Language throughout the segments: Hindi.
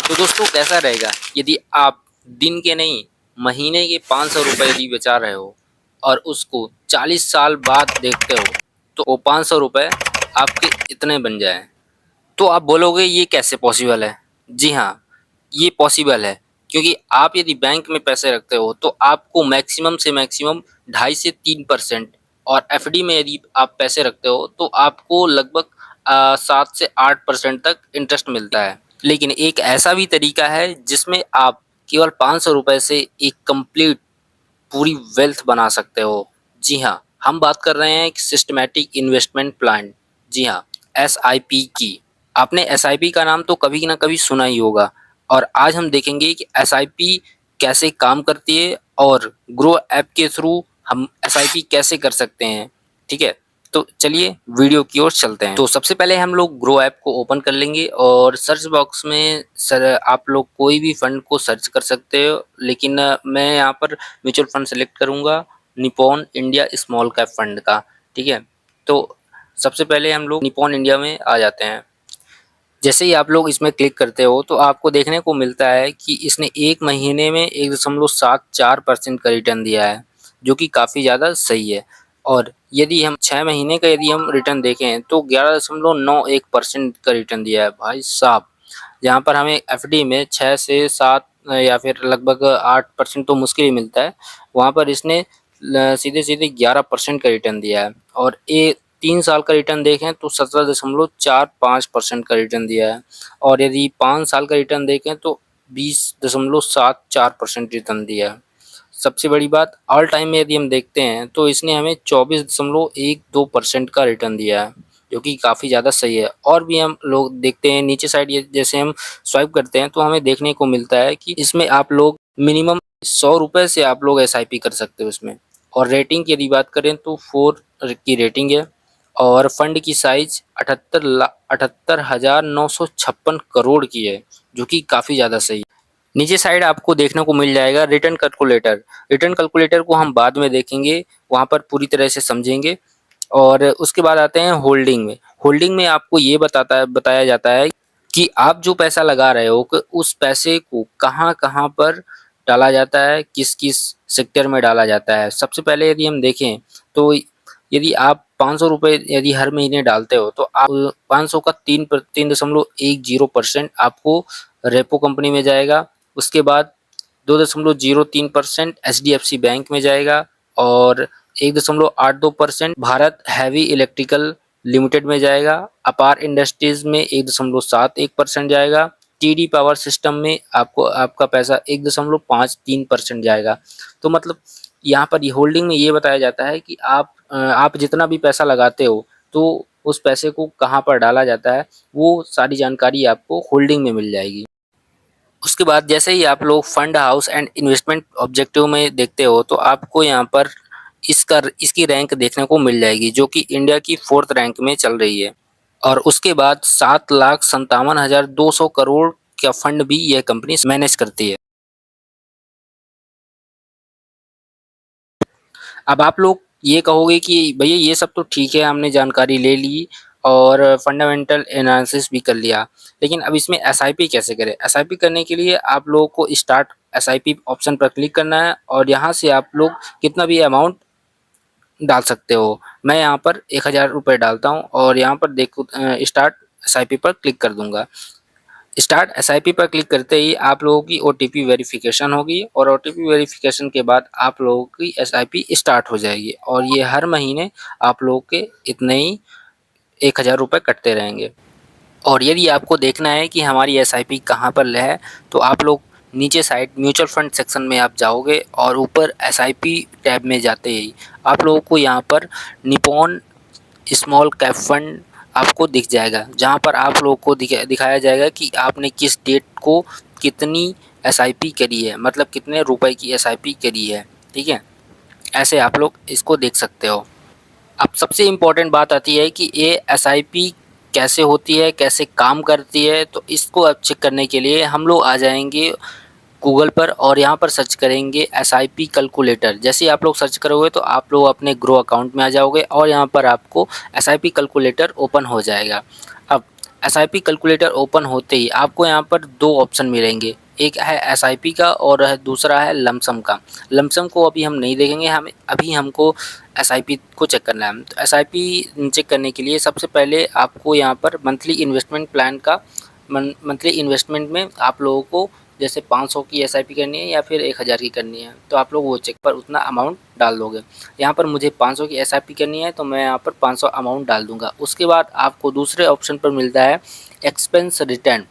तो दोस्तों कैसा रहेगा यदि आप दिन के नहीं महीने के 500 रुपये यदि बचा रहे हो और उसको 40 साल बाद देखते हो तो वो 500 रुपये आपके इतने बन जाए। तो आप बोलोगे ये कैसे पॉसिबल है? जी हाँ, ये पॉसिबल है क्योंकि आप यदि बैंक में पैसे रखते हो तो आपको मैक्सिमम से मैक्सिमम 2.5 से 3% और एफडी में यदि आप पैसे रखते हो तो आपको लगभग 7 से 8% तक इंटरेस्ट मिलता है। लेकिन एक ऐसा भी तरीका है जिसमें आप केवल 500 रुपये से एक कंप्लीट पूरी वेल्थ बना सकते हो। जी हाँ, हम बात कर रहे हैं एक सिस्टमैटिक इन्वेस्टमेंट प्लान। जी हाँ, एसआईपी की। आपने एसआईपी का नाम तो कभी ना कभी सुना ही होगा और आज हम देखेंगे कि एसआईपी कैसे काम करती है और ग्रो ऐप के थ्रू हम एसआईपी कैसे कर सकते हैं। ठीक है, तो चलिए वीडियो की ओर चलते हैं। तो सबसे पहले हम लोग ग्रो ऐप को ओपन कर लेंगे और सर्च बॉक्स में सर आप लोग कोई भी फंड को सर्च कर सकते हो, लेकिन मैं यहाँ पर म्यूचुअल फंड सेलेक्ट करूँगा Nippon India small cap fund का। ठीक है, तो सबसे पहले हम लोग निपॉन इंडिया में आ जाते हैं। जैसे ही आप लोग इसमें क्लिक करते हो तो आपको देखने को मिलता है कि इसने एक महीने में 1.74% का रिटर्न दिया है, जो कि काफ़ी ज़्यादा सही है। और यदि हम 6 महीने का यदि हम रिटर्न देखें तो 11.91% का रिटर्न दिया है भाई साहब। जहाँ पर हमें एफडी में 6 से 7 या फिर लगभग 8% तो मुश्किल ही मिलता है, वहाँ पर इसने सीधे सीधे 11% का रिटर्न दिया है। और ये 3 साल का रिटर्न देखें तो 17.45% का रिटर्न दिया है और यदि 5 साल का रिटर्न देखें तो 20.74% रिटर्न दिया है। सबसे बड़ी बात ऑल टाइम में यदि हम देखते हैं तो इसने हमें 24.12% का रिटर्न दिया है, जो कि काफ़ी ज़्यादा सही है। और भी हम लोग देखते हैं नीचे साइड, जैसे हम स्वाइप करते हैं तो हमें देखने को मिलता है कि इसमें आप लोग मिनिमम 100 रुपये से आप लोग एसआईपी कर सकते हो इसमें। और रेटिंग की यदि बात करें तो 4 की रेटिंग है और फंड की साइज 78,956 करोड़ की है, जो कि काफ़ी ज़्यादा सही है। नीचे साइड आपको देखने को मिल जाएगा रिटर्न कैलकुलेटर। रिटर्न कैलकुलेटर को हम बाद में देखेंगे, वहाँ पर पूरी तरह से समझेंगे। और उसके बाद आते हैं होल्डिंग में। होल्डिंग में आपको ये बताया जाता है कि आप जो पैसा लगा रहे हो कि उस पैसे को कहाँ कहाँ पर डाला जाता है, किस किस सेक्टर में डाला जाता है। सबसे पहले यदि हम देखें तो यदि आप 500 रुपये यदि हर महीने डालते हो तो आप 500 का 3.10% आपको रेपो कंपनी में जाएगा। उसके बाद 2.03% एचडीएफसी बैंक में जाएगा और 1.82% भारत हैवी इलेक्ट्रिकल लिमिटेड में जाएगा। अपार इंडस्ट्रीज में 1.71% जाएगा। टीडी पावर सिस्टम में आपको आपका पैसा 1.53% जाएगा। तो मतलब यहाँ पर ये होल्डिंग में ये बताया जाता है कि आप जितना भी पैसा लगाते हो तो उस पैसे को कहाँ पर डाला जाता है, वो सारी जानकारी आपको होल्डिंग में मिल जाएगी। उसके बाद जैसे ही आप लोग fund house and investment objective में देखते हो तो आपको यहाँ पर इसकी रैंक देखने को मिल जाएगी, जो कि इंडिया की 4th रैंक में चल रही है। और उसके बाद 7,57,200 करोड़ का फंड भी यह कंपनी मैनेज करती है। अब आप लोग ये कहोगे कि भैया ये सब तो ठीक है, हमने जानकारी ले ली और फंडामेंटल एनालिसिस भी कर लिया, लेकिन अब इसमें एसआईपी कैसे करें? एसआईपी करने के लिए आप लोगों को स्टार्ट एसआईपी ऑप्शन पर क्लिक करना है और यहाँ से आप लोग कितना भी अमाउंट डाल सकते हो। मैं यहाँ पर 1000 रुपये डालता हूँ और यहाँ पर देखो स्टार्ट एसआईपी पर क्लिक कर दूंगा। स्टार्ट एसआईपी पर क्लिक करते ही आप लोगों की ओटीपी वेरिफिकेशन होगी और ओटीपी वेरिफिकेशन के बाद आप लोगों की एसआईपी स्टार्ट हो जाएगी और ये हर महीने आप लोगों के इतने ही 1000 रुपये कटते रहेंगे। और यदि आपको देखना है कि हमारी एसआईपी कहाँ पर है तो आप लोग नीचे साइड म्यूचुअल फंड सेक्शन में आप जाओगे और ऊपर एसआईपी टैब में जाते ही आप लोगों को यहाँ पर निपॉन स्मॉल कैप फंड आपको दिख जाएगा, जहाँ पर आप लोगों को दिखाया जाएगा कि आपने किस डेट को कितनी एसआईपी करी है, मतलब कितने रुपए की एसआईपी करी है। ठीक है, ऐसे आप लोग इसको देख सकते हो। अब सबसे इम्पोर्टेंट बात आती है कि ये एसआईपी कैसे होती है, कैसे काम करती है। तो इसको अब चेक करने के लिए हम लोग आ जाएंगे गूगल पर और यहाँ पर सर्च करेंगे एसआईपी कैलकुलेटर। जैसे ही आप लोग सर्च करोगे तो आप लोग अपने ग्रो अकाउंट में आ जाओगे और यहाँ पर आपको एसआईपी कैलकुलेटर ओपन हो जाएगा। अब एसआईपी कैलकुलेटर ओपन होते ही आपको यहाँ पर दो ऑप्शन मिलेंगे, एक है एसआईपी का और दूसरा है लमसम का। लमसम को अभी हम नहीं देखेंगे, हम अभी हमको एसआईपी को चेक करना है। तो एसआईपी चेक करने के लिए सबसे पहले आपको यहाँ पर मंथली इन्वेस्टमेंट प्लान का मंथली इन्वेस्टमेंट में आप लोगों को जैसे 500 की एसआईपी करनी है या फिर 1000 की करनी है, तो आप लोग वो चेक पर उतना अमाउंट डाल दोगे। यहाँ पर मुझे 500 की एसआईपी करनी है तो मैं यहाँ पर 500 अमाउंट डाल दूंगा। उसके बाद आपको दूसरे ऑप्शन पर मिलता है एक्सपेंस रिटर्न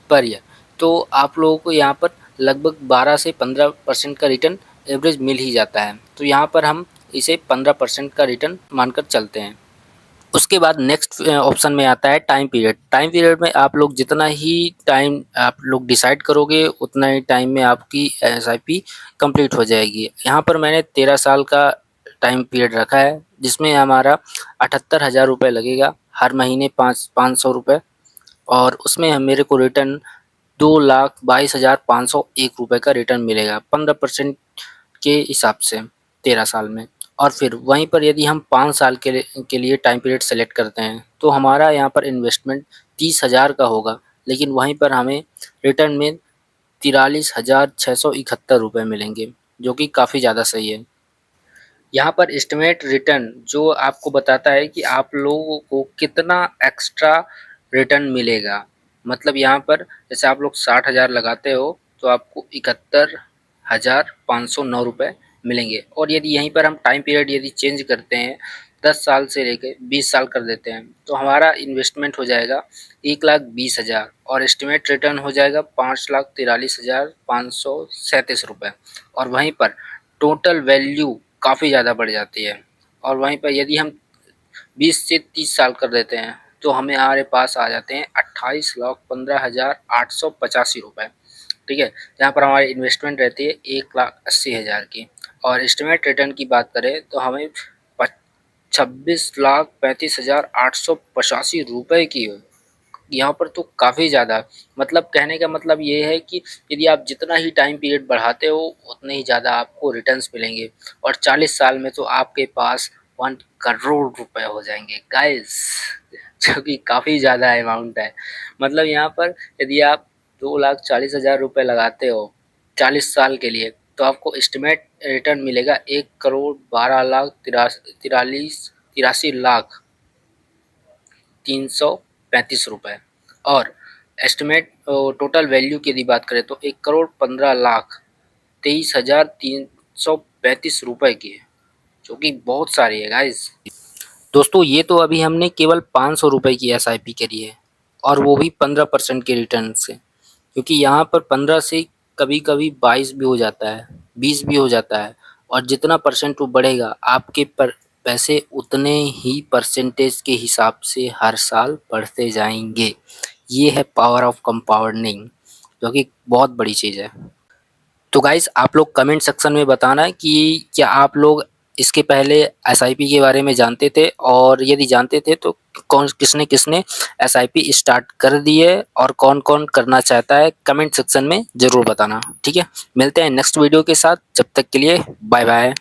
पर ईयर। तो आप लोगों को यहाँ पर लगभग 12 से 15% का रिटर्न एवरेज मिल ही जाता है। तो यहाँ पर हम इसे 15% का रिटर्न मानकर चलते हैं। उसके बाद नेक्स्ट ऑप्शन में आता है टाइम पीरियड। टाइम पीरियड में आप लोग जितना ही टाइम आप लोग डिसाइड करोगे उतना ही टाइम में आपकी एसआईपी कंप्लीट हो जाएगी। यहाँ पर मैंने 13 साल का टाइम पीरियड रखा है, जिसमें हमारा 78,000 रुपये लगेगा हर महीने 500 रुपये, और उसमें मेरे को रिटर्न 2,22,501 रुपये का रिटर्न मिलेगा 15% के हिसाब से 13 साल में। और फिर वहीं पर यदि हम 5 साल के लिए टाइम पीरियड सेलेक्ट करते हैं तो हमारा यहाँ पर इन्वेस्टमेंट 30,000 का होगा, लेकिन वहीं पर हमें रिटर्न में 43,671 रुपये मिलेंगे, जो कि काफ़ी ज़्यादा सही है। यहाँ पर एस्टिमेट रिटर्न जो आपको बताता है कि आप लोगों को कितना एक्स्ट्रा रिटर्न मिलेगा। मतलब यहाँ पर जैसे आप लोग 60,000 लगाते हो तो आपको 71,509 रुपये मिलेंगे। और यदि यहीं पर हम टाइम पीरियड यदि चेंज करते हैं 10 साल से लेकर 20 साल कर देते हैं तो हमारा इन्वेस्टमेंट हो जाएगा 1,20,000 और एस्टिमेट रिटर्न हो जाएगा 5,43,537 रुपये। और वहीं पर टोटल वैल्यू काफ़ी ज़्यादा बढ़ जाती है। और वहीं पर यदि हम 20 से 30 साल कर देते हैं तो हमें हमारे पास आ जाते हैं 28,15,885 रुपये। ठीक है, जहाँ पर हमारी इन्वेस्टमेंट रहती है 1,80,000 की। और एस्टिमेट रिटर्न की बात करें तो हमें 26,35,885 रुपये की है। यहाँ पर तो काफ़ी ज़्यादा, मतलब कहने का मतलब ये है कि यदि आप जितना ही टाइम पीरियड बढ़ाते हो उतने ही ज़्यादा आपको रिटर्न्स मिलेंगे। और 40 साल में तो आपके पास 1 करोड़ रुपए हो जाएंगे गाइस, जो कि काफ़ी ज़्यादा अमाउंट है। मतलब यहाँ पर यदि आप 2,40,000 रुपये लगाते हो 40 साल के लिए तो आपको एस्टिमेट रिटर्न मिलेगा 1,83,83,335 रुपये। और एस्टिमेट टोटल वैल्यू की यदि बात करें तो 1,15,23,335 रुपये की है, जो कि बहुत सारी है गाइस। दोस्तों ये तो अभी हमने केवल 500 रुपये की एसआईपी करी है, और वो भी 15% के रिटर्न से, क्योंकि यहाँ पर 15 से कभी कभी 22 भी हो जाता है, 20 भी हो जाता है। और जितना परसेंट वो बढ़ेगा आपके पैसे उतने ही परसेंटेज के हिसाब से हर साल बढ़ते जाएंगे। ये है पावर ऑफ कंपाउंडिंग, जो कि बहुत बड़ी चीज़ है। तो गाइस आप लोग कमेंट सेक्शन में बताना कि क्या आप लोग इसके पहले एसआईपी के बारे में जानते थे, और यदि जानते थे तो कौन किसने किसने एसआईपी स्टार्ट कर दी है और कौन कौन करना चाहता है, कमेंट सेक्शन में ज़रूर बताना। ठीक है, मिलते हैं नेक्स्ट वीडियो के साथ, जब तक के लिए बाय बाय।